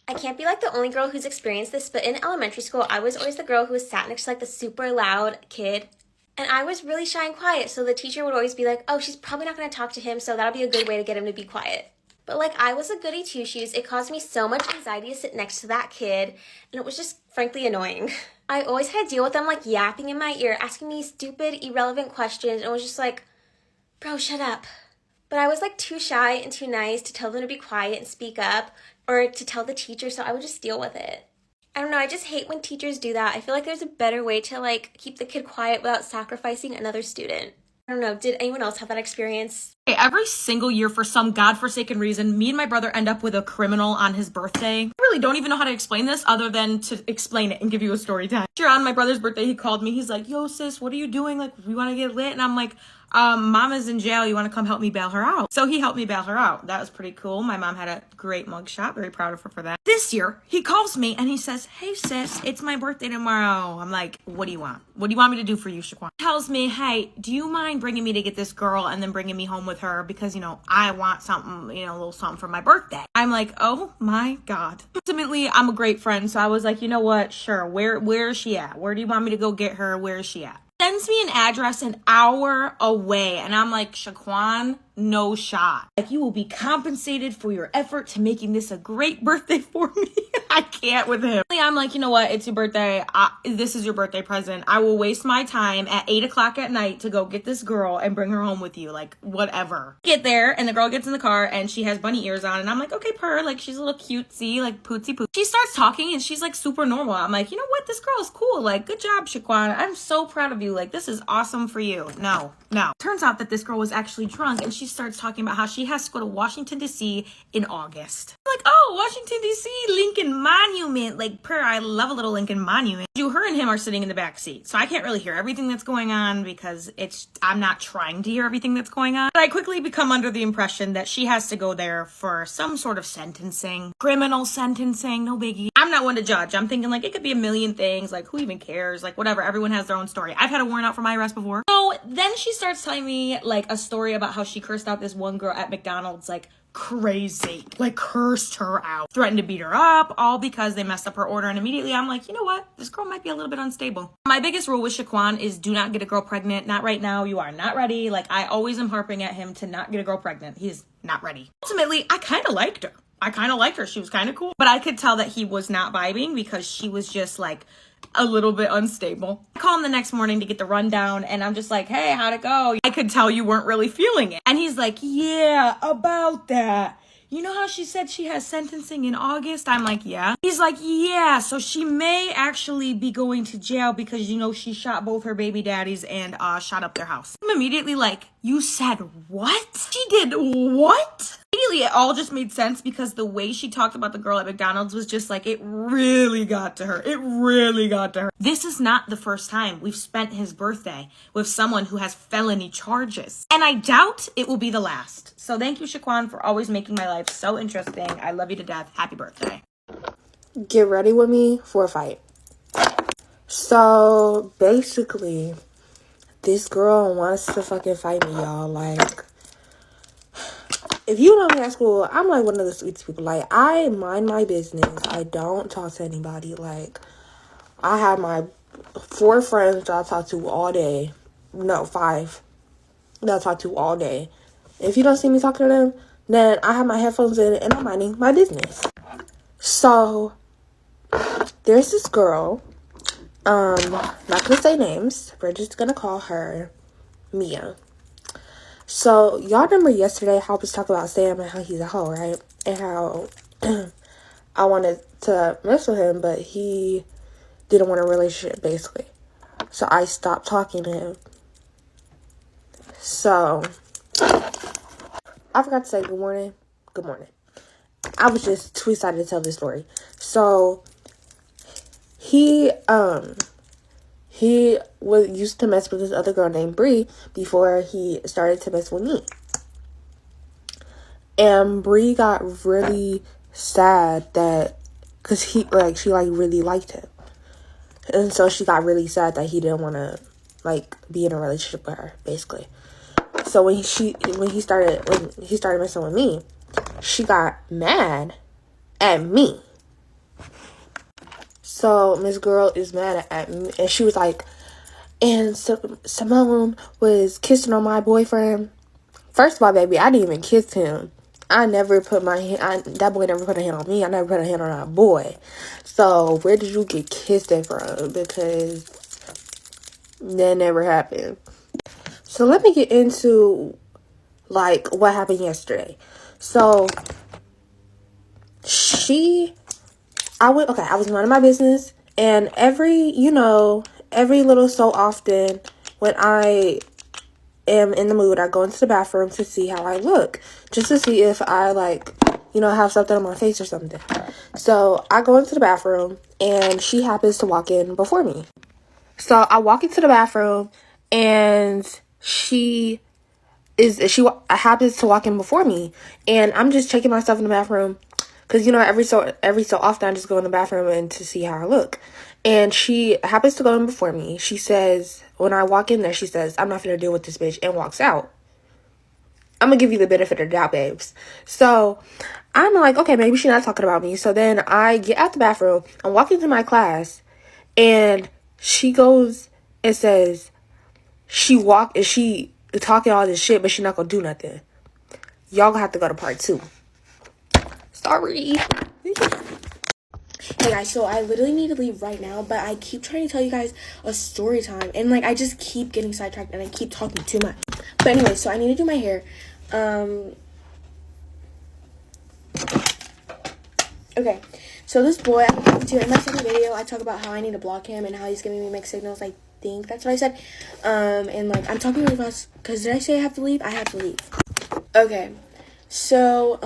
I can't be like the only girl who's experienced this, but in elementary school, I was always the girl who was sat next to like the super loud kid. And I was really shy and quiet, so the teacher would always be like, oh, she's probably not going to talk to him, so that'll be a good way to get him to be quiet. But like, I was a goody two-shoes. It caused me so much anxiety to sit next to that kid, and it was just frankly annoying. I always had to deal with them like yapping in my ear, asking me stupid, irrelevant questions, and it was just like, bro, shut up. But I was like too shy and too nice to tell them to be quiet and speak up, or to tell the teacher, so I would just deal with it. I don't know, I just hate when teachers do that. I feel like there's a better way to like keep the kid quiet without sacrificing another student. I don't know, did anyone else have that experience? Every single year, for some godforsaken reason, me and my brother end up with a criminal on his birthday. I really don't even know how to explain this other than to explain it and give you a story time. On my brother's birthday, he called me. He's like, yo, sis, what are you doing? Like, we want to get lit? And I'm like, Mama's in jail. You want to come help me bail her out? So he helped me bail her out. That was pretty cool. My mom had a great mugshot. Very proud of her for that. This year, he calls me and he says, hey, sis, it's my birthday tomorrow. I'm like, what do you want? What do you want me to do for you, Shaquan? He tells me, hey, do you mind bringing me to get this girl and then bringing me home with her? Because, you know, I want something, you know, a little something for my birthday. I'm like, oh my God. Ultimately, I'm a great friend. So I was like, you know what? Sure. Where is she at? Where do you want me to go get her? Where is she at? Sends me an address an hour away. And I'm like, Shaquan, no shot. Like, you will be compensated for your effort to making this a great birthday for me. I can't with him. I'm like, you know what? It's your birthday. This is your birthday present. I will waste my time at 8 o'clock at night to go get this girl and bring her home with you. Like, whatever. Get there, and the girl gets in the car, and she has bunny ears on. And I'm like, okay, purr. Like, she's a little cutesy, like, pootsy poo. She starts talking, and she's, like, super normal. I'm like, you know what? This girl is cool. Like, good job, Shaquan. I'm so proud of you. Like, this is awesome for you. No. Turns out that this girl was actually drunk, and she starts talking about how she has to go to Washington, D.C. in August. I'm like, oh, Washington, D.C., Lincoln Monument. Like, I love a little Lincoln Monument. Her and him are sitting in the back seat, so I can't really hear everything that's going on because I'm not trying to hear everything that's going on. But I quickly become under the impression that she has to go there for some sort of sentencing, criminal sentencing, no biggie. I'm not one to judge. I'm thinking like it could be a million things, like who even cares? Like whatever, everyone has their own story. I've had a warrant out for my arrest before. So then she starts telling me like a story about how she cursed out this one girl at McDonald's like crazy, like cursed her out, threatened to beat her up, all because they messed up her order. And immediately I'm like, you know what? This girl might be a little bit unstable. My biggest rule with Shaquan is do not get a girl pregnant. Not right now. You are not ready. Like I always am harping at him to not get a girl pregnant. He's not ready. Ultimately, I kind of liked her. She was kind of cool, but I could tell that he was not vibing because she was just like a little bit unstable. I call him the next morning to get the rundown and I'm just like, hey, how'd it go? I could tell you weren't really feeling it. And he's like, yeah, about that. You know how she said she has sentencing in August? I'm like, yeah. He's like, yeah, so she may actually be going to jail because, you know, she shot both her baby daddies and shot up their house. I'm immediately like, you said what? She did what? Immediately, it all just made sense because the way she talked about the girl at McDonald's was just like, it really got to her. It really got to her. This is not the first time we've spent his birthday with someone who has felony charges. And I doubt it will be the last. So thank you, Shaquan, for always making my life so interesting. I love you to death. Happy birthday. Get ready with me for a fight. So basically, this girl wants to fucking fight me, y'all. Like, if you know me at school, I'm like one of the sweetest people. Like, I mind my business. I don't talk to anybody. Like, I have my 4 friends that I talk to all day. No, 5 that I talk to all day. If you don't see me talking to them, then I have my headphones in and I'm minding my business. So, there's this girl. Not gonna say names. We're just gonna call her Mia. So, y'all remember yesterday how I was talking about Sam and how he's a hoe, right? And how I wanted to mess with him, but he didn't want a relationship, basically. So, I stopped talking to him. So, I forgot to say good morning. Good morning. I was just too excited to tell this story. So, he used to mess with this other girl named Bree before he started to mess with me. And Bree got really sad that, cause she really liked him. And so she got really sad that he didn't want to, be in a relationship with her, basically. So when he started messing with me, she got mad at me So Miss Girl is mad at me, and she was like, and Simone was kissing on my boyfriend. First of all, baby, I didn't even kiss him. I never put my hand. That boy never put a hand on me. I never put a hand on that boy. So where did you get kissed at from? Because that never happened. So let me get into like what happened yesterday. So I was minding my business, and every little so often when I am in the mood, I go into the bathroom to see how I look, just to see if I have something on my face or something. So I go into the bathroom, and she happens to walk in before me. So I walk into the bathroom, and she happens to walk in before me, and I'm just checking myself in the bathroom, because every so often I just go in the bathroom and to see how I look. And she happens to go in before me. She says, when I walk in there, she says, "I'm not gonna deal with this bitch," and walks out. I'm gonna give you the benefit of the doubt, babes. So I'm like, okay, maybe she's not talking about me. So then I get out the bathroom, I'm walking to my class, and she goes and says, she talking all this shit, but she not gonna do nothing. Y'all gonna have to go to part 2. Sorry. Hey guys, so I literally need to leave right now, but I keep trying to tell you guys a story time, and I just keep getting sidetracked, and I keep talking too much. But anyway, so I need to do my hair. Okay, so this boy I'm talking to, in my second video, I talk about how I need to block him and how he's giving me mixed signals. I think that's what I said. And I'm talking really fast, because did I say I have to leave? I have to leave. Okay, so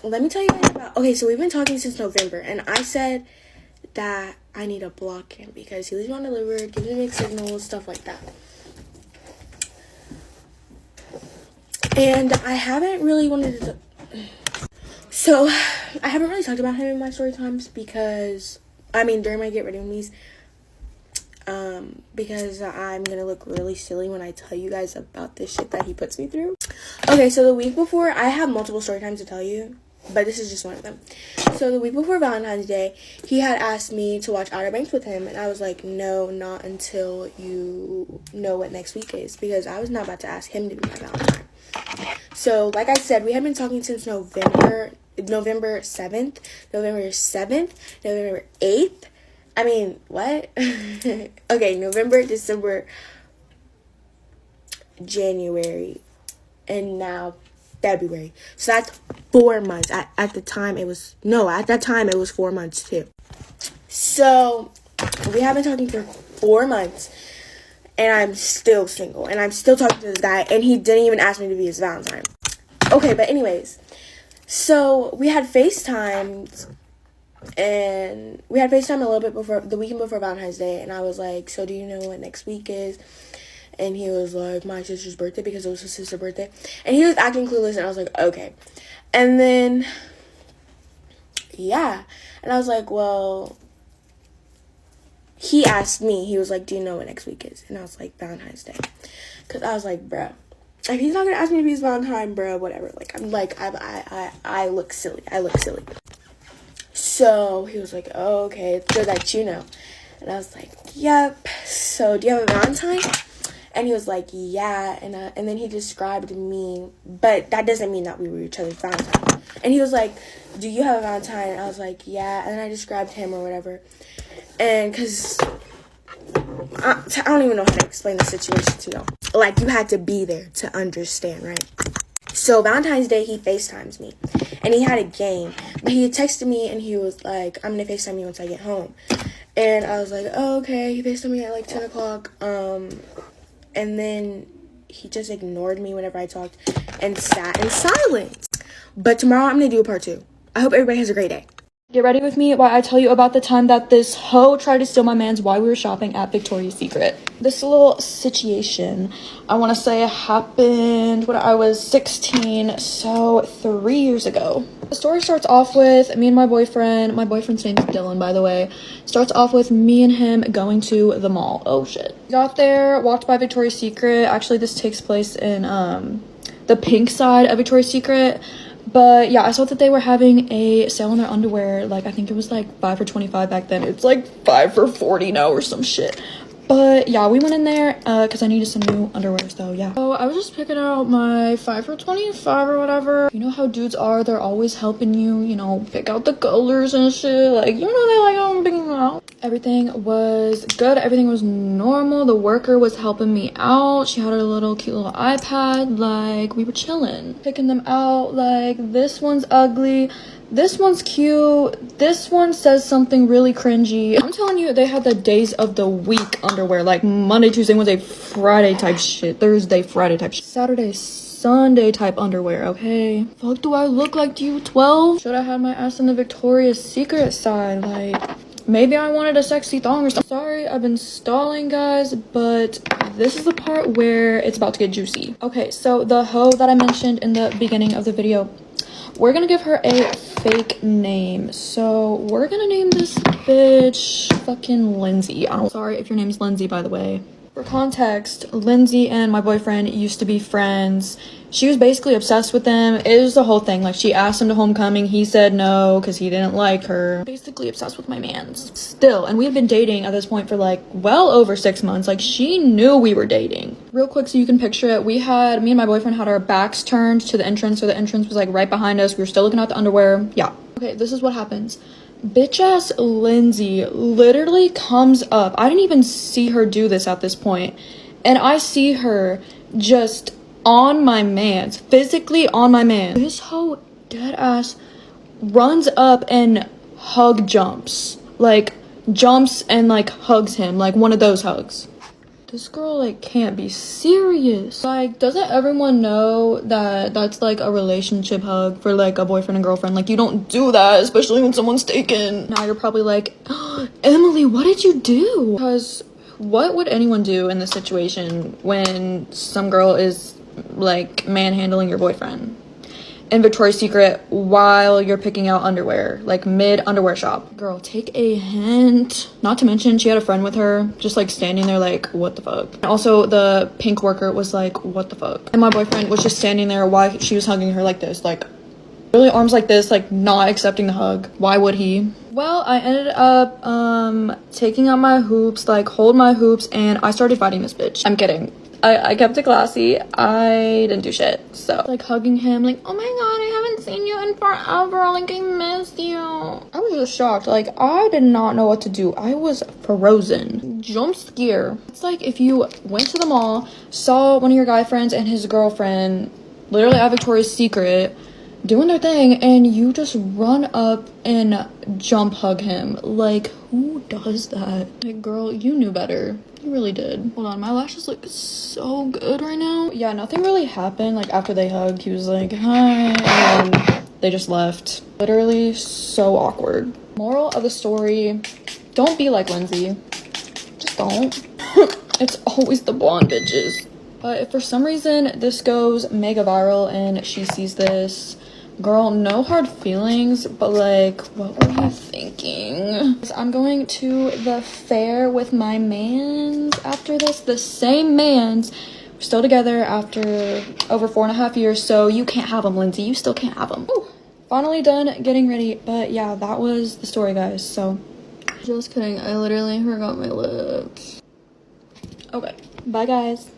let me tell you guys about, so we've been talking since November, and I said that I need to block him because he leaves me undelivered, gives me mixed signals, stuff like that. And I haven't really talked about him in my story times because, during my get ready with me's, because I'm gonna look really silly when I tell you guys about this shit that he puts me through. Okay, so the week before, I have multiple story times to tell you, but this is just one of them. So the week before Valentine's Day, he had asked me to watch Outer Banks with him, and I was like, no, not until you know what next week is, because I was not about to ask him to be my Valentine. So, like I said, we had been talking since November 7th, November 8th. What? Okay, November, December, January, and now February. So that's 4 months. At that time it was 4 months too. So we have been talking for 4 months, and I'm still single, and I'm still talking to this guy, and he didn't even ask me to be his Valentine. Okay, but anyways, so we had FaceTimed, and we had FaceTime a little bit before, the weekend before Valentine's Day, and I was like, so do you know what next week is? And he was like, my sister's birthday, because it was his sister's birthday. And he was acting clueless, and I was like, okay. And then, yeah. And I was like, well, he asked me, he was like, do you know what next week is? And I was like, Valentine's Day. Because I was like, bruh, if he's not going to ask me to be his Valentine, bruh, whatever. I look silly. So he was like, oh, okay, it's good that you know. And I was like, yep. So do you have a Valentine? And he was like, yeah. And then he described me, but that doesn't mean that we were each other's Valentine. And he was like, do you have a Valentine? And I was like, yeah. And then I described him or whatever. And because I don't even know how to explain the situation to y'all. Like, you had to be there to understand, right? So Valentine's Day, he FaceTimes me, and he had a game, but he texted me, and he was like, I'm gonna FaceTime you once I get home. And I was like, oh, okay. He FaceTimed me at like 10 o'clock, and then he just ignored me whenever I talked and sat in silence. But tomorrow I'm gonna do a part 2. I hope everybody has a great day. Get ready with me while I tell you about the time that this hoe tried to steal my man's while we were shopping at Victoria's Secret. This little situation, I want to say, happened when I was 16, so 3 years ago. The story starts off with me and my boyfriend's name is Dylan, by the way, starts off with me and him going to the mall. Oh shit. Got there, walked by Victoria's Secret. Actually, this takes place in the pink side of Victoria's Secret. But yeah, I saw that they were having a sale on their underwear. Like, I think it was like 5 for $25 back then. It's like 5 for $40 now or some shit. But yeah, we went in there because I needed some new underwear, so yeah. So I was just picking out my 5 for $25 or whatever. You know how dudes are, they're always helping you, you know, pick out the colors and shit. Like, you know, they like, oh, I'm picking them out. Everything was good. Everything was normal. The worker was helping me out. She had her little cute little iPad. Like, we were chilling. Picking them out. Like, this one's ugly. This one's cute. This one says something really cringy. I'm telling you, they had the days of the week underwear. Like Monday, Tuesday, Wednesday, Friday type shit. Thursday, Friday type shit. Saturday, Sunday type underwear, okay? Fuck do I look like to you, 12? Should I have my ass in the Victoria's Secret side? Like, maybe I wanted a sexy thong or something. Sorry, I've been stalling, guys, but this is the part where it's about to get juicy. Okay, so the hoe that I mentioned in the beginning of the video, we're gonna give her a fake name. So we're gonna name this bitch fucking Lindsay. I'm sorry if your name's Lindsay, by the way. For context, Lindsay and my boyfriend used to be friends. She was basically obsessed with them. It was the whole thing. Like, she asked him to homecoming. He said no because he didn't like her. Basically obsessed with my mans. Still, and we had been dating at this point for like well over 6 months. Like, she knew we were dating. Real quick so you can picture it, me and my boyfriend had our backs turned to the entrance. So the entrance was like right behind us. We were still looking at the underwear. Yeah. Okay, this is what happens. Bitch ass Lindsay literally comes up. I didn't even see her do this at this point. And I see her just on my mans, physically on my man. This hoe dead ass runs up and hug jumps. Like, jumps and like hugs him. Like one of those hugs. This girl like can't be serious. Like, doesn't everyone know that that's like a relationship hug for like a boyfriend and girlfriend? Like, you don't do that, especially when someone's taken. Now you're probably like, oh, Emily, what did you do? Because what would anyone do in this situation when some girl is like manhandling your boyfriend in Victoria's Secret while you're picking out underwear, like mid underwear shop? Girl, take a hint. Not to mention she had a friend with her, just like standing there like, what the fuck? And also the pink worker was like, what the fuck? And my boyfriend was just standing there while she was hugging her like this, like really arms like this, like not accepting the hug. Why would he? Well, I ended up taking out my hoops, like hold my hoops, and I started fighting this bitch. I'm kidding. I kept it classy. I didn't do shit. So like hugging him, like, oh my god, I haven't seen you in forever, like I miss you. I was just shocked. Like, I did not know what to do. I was frozen. Jump scare. It's like if you went to the mall, saw one of your guy friends and his girlfriend literally at Victoria's Secret doing their thing, and you just run up and jump hug him. Like, who does that? Like, girl, you knew better. You really did. Hold on, my lashes look so good right now. Yeah, nothing really happened. Like, after they hugged, he was like, hi, and they just left. Literally so awkward. Moral of the story, don't be like Lindsay. Just don't. It's always the blonde bitches. But if for some reason this goes mega viral and she sees this, girl, no hard feelings, but like, what were you thinking? I'm going to the fair with my mans after this. The same mans. We're still together after over 4.5 years, so you can't have them, Lindsay. You still can't have them. Ooh, finally done getting ready. But yeah, that was the story, guys. So, just kidding. I literally forgot my lips. Okay, bye, guys.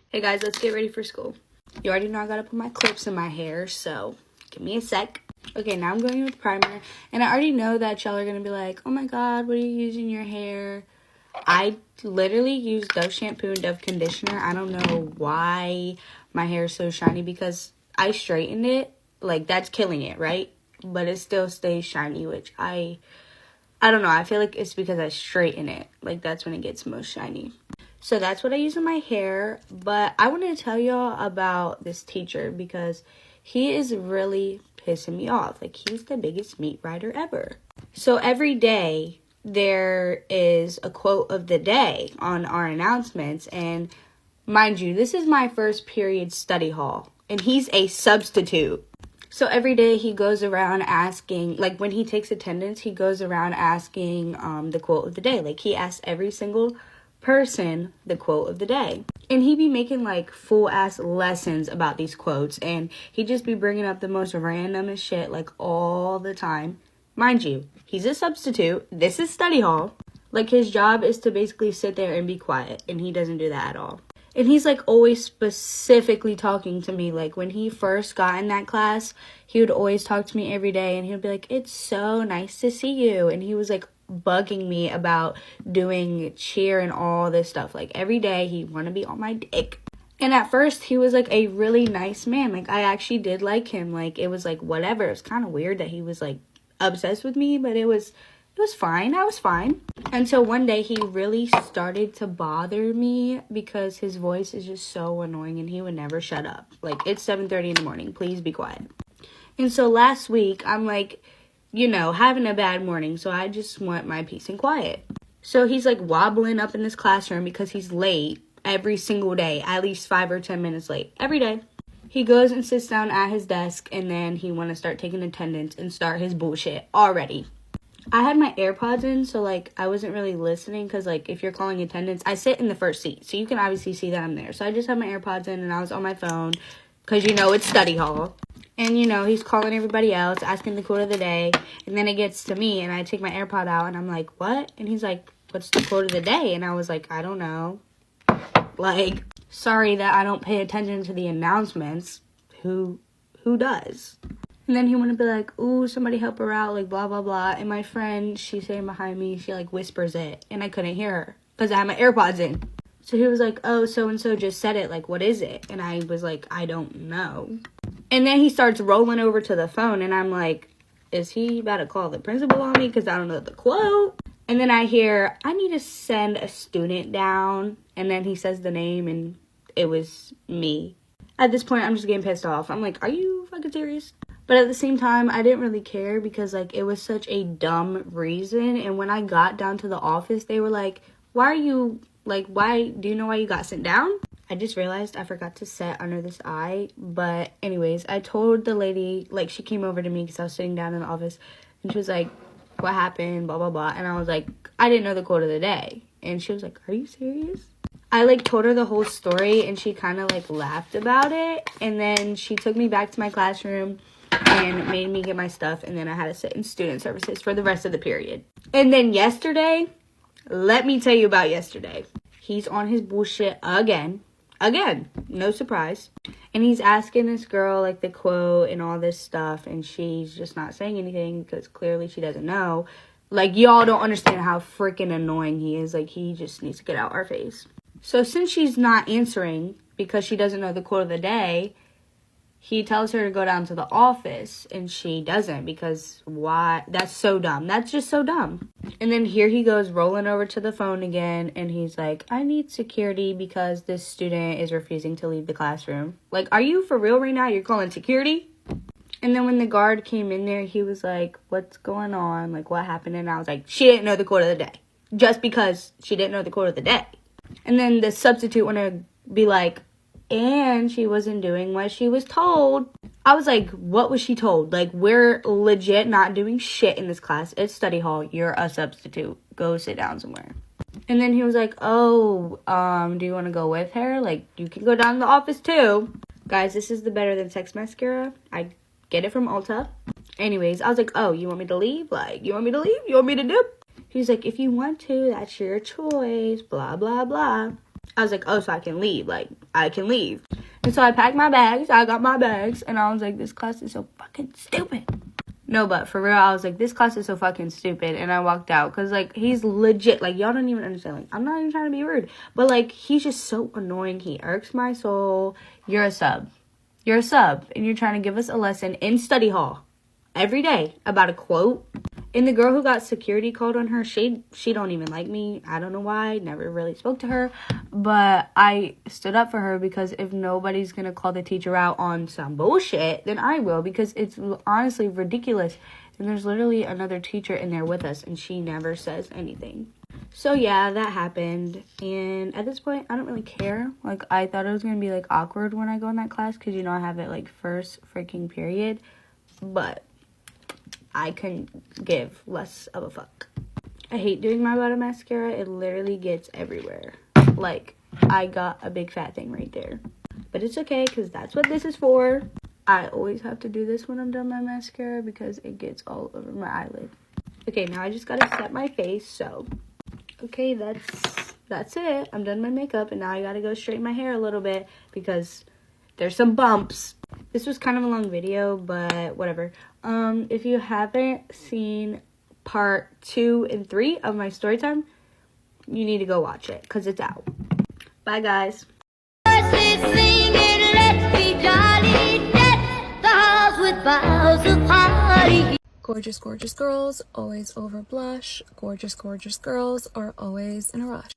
Hey guys, let's get ready for school. You already know I gotta put my clips in my hair, so give me a sec. Okay, now I'm going with primer, and I already know that y'all are gonna be like, oh my god, what are you using in your hair? I literally use Dove shampoo and Dove conditioner. I don't know why my hair is so shiny, because I straightened it. Like, that's killing it, right? But it still stays shiny, which I don't know. I feel like it's because I straighten it. Like, that's when it gets most shiny. So that's what I use in my hair. But I wanted to tell y'all about this teacher, because he is really pissing me off. Like, he's the biggest meat rider ever. So every day there is a quote of the day on our announcements. And mind you, this is my first period study hall, and he's a substitute. So every day he goes around asking, like when he takes attendance, he goes around asking the quote of the day. Like, he asks every single person the quote of the day. And he be making like full ass lessons about these quotes, and he just be bringing up the most randomest shit like all the time. Mind you, he's a substitute. This is study hall. Like, his job is to basically sit there and be quiet, and he doesn't do that at all. And he's like always specifically talking to me. Like, when he first got in that class, he would always talk to me every day, and he would be like, it's so nice to see you. And he was like bugging me about doing cheer and all this stuff. Like, every day he wanted to be on my dick. And at first he was like a really nice man. Like, I actually did like him. Like, it was like whatever. It was kind of weird that he was like obsessed with me, but it was fine. I was fine. Until one day he really started to bother me because his voice is just so annoying and he would never shut up. Like, it's 7:30 in the morning. Please be quiet. And so last week, I'm like, you know, having a bad morning, so I just want my peace and quiet. So he's like wobbling up in this classroom because he's late every single day, at least 5 or 10 minutes late every day. He goes and sits down at his desk, and then he want to start taking attendance and start his bullshit already. I had my AirPods in, so like I wasn't really listening because like if you're calling attendance, I sit in the first seat, so you can obviously see that I'm there. So I just had my AirPods in and I was on my phone because, you know, it's study hall. And, you know, he's calling everybody else, asking the quote of the day. And then it gets to me, and I take my AirPod out, and I'm like, what? And he's like, what's the quote of the day? And I was like, I don't know. Like, sorry that I don't pay attention to the announcements. Who does? And then he want to be like, ooh, somebody help her out, like, blah, blah, blah. And my friend, she's sitting behind me, she, like, whispers it. And I couldn't hear her because I had my AirPods in. So he was like, oh, so-and-so just said it. Like, what is it? And I was like, I don't know. And then he starts rolling over to the phone, and I'm like, is he about to call the principal on me because I don't know the quote? And then I hear, I need to send a student down. And then he says the name, and it was me. At this point, I'm just getting pissed off. I'm like, are you fucking serious? But at the same time, I didn't really care because, like, it was such a dumb reason. And when I got down to the office, they were like, why do you know why you got sent down? I just realized I forgot to set under this eye. But anyways, I told the lady, like, she came over to me because I was sitting down in the office. And she was like, what happened? Blah, blah, blah. And I was like, I didn't know the quote of the day. And she was like, are you serious? I, like, told her the whole story, and she kind of, like, laughed about it. And then she took me back to my classroom and made me get my stuff. And then I had to sit in student services for the rest of the period. And then yesterday, let me tell you about yesterday. He's on his bullshit again. Again, no surprise. And he's asking this girl, like, the quote and all this stuff, and she's just not saying anything because clearly she doesn't know. Like, y'all don't understand how freaking annoying he is. Like, he just needs to get out our face. So since she's not answering because she doesn't know the quote of the day, he tells her to go down to the office, and she doesn't because why? That's so dumb. That's just so dumb. And then here he goes rolling over to the phone again, and he's like, I need security because this student is refusing to leave the classroom. Like, are you for real right now? You're calling security? And then when the guard came in there, he was like, what's going on? Like, what happened? And I was like, she didn't know the quote of the day. Just because she didn't know the quote of the day. And then the substitute wanted to be like, and she wasn't doing what she was told. I was like, what was she told? Like, we're legit not doing shit in this class. It's study hall. You're a substitute. Go sit down somewhere. And then he was like, oh, do you want to go with her? Like, you can go down to the office too. Guys, this is the Better Than Sex mascara. I get it from Ulta. Anyways, I was like, oh, you want me to leave? Like, you want me to leave? You want me to dip? He's like, if you want to, that's your choice. Blah, blah, blah. I was like, oh, so I can leave. Like, I can leave. And so I packed my bags. I got my bags. And I was like, this class is so fucking stupid. No, but for real, I was like, this class is so fucking stupid. And I walked out. Because, like, he's legit. Like, y'all don't even understand. Like, I'm not even trying to be rude. But, like, he's just so annoying. He irks my soul. You're a sub. You're a sub. And you're trying to give us a lesson in study hall. Every day. About a quote. And the girl who got security called on her, she don't even like me. I don't know why. Never really spoke to her. But I stood up for her because if nobody's going to call the teacher out on some bullshit, then I will. Because it's honestly ridiculous. And there's literally another teacher in there with us. And she never says anything. So yeah, that happened. And at this point, I don't really care. Like, I thought it was going to be, like, awkward when I go in that class. Because, you know, I have it, like, first freaking period. But I couldn't give less of a fuck. I hate doing my bottom mascara. It literally gets everywhere. Like, I got a big fat thing right there. But it's okay, because that's what this is for. I always have to do this when I'm done my mascara because it gets all over my eyelid. Okay, now I just gotta set my face, so. Okay, that's it. I'm done my makeup, and now I gotta go straighten my hair a little bit because there's some bumps. This was kind of a long video, but whatever. If you haven't seen part 2 and 3 of my story time, you need to go watch it because it's out. Bye, guys. Gorgeous, gorgeous girls always over blush. Gorgeous, gorgeous girls are always in a rush.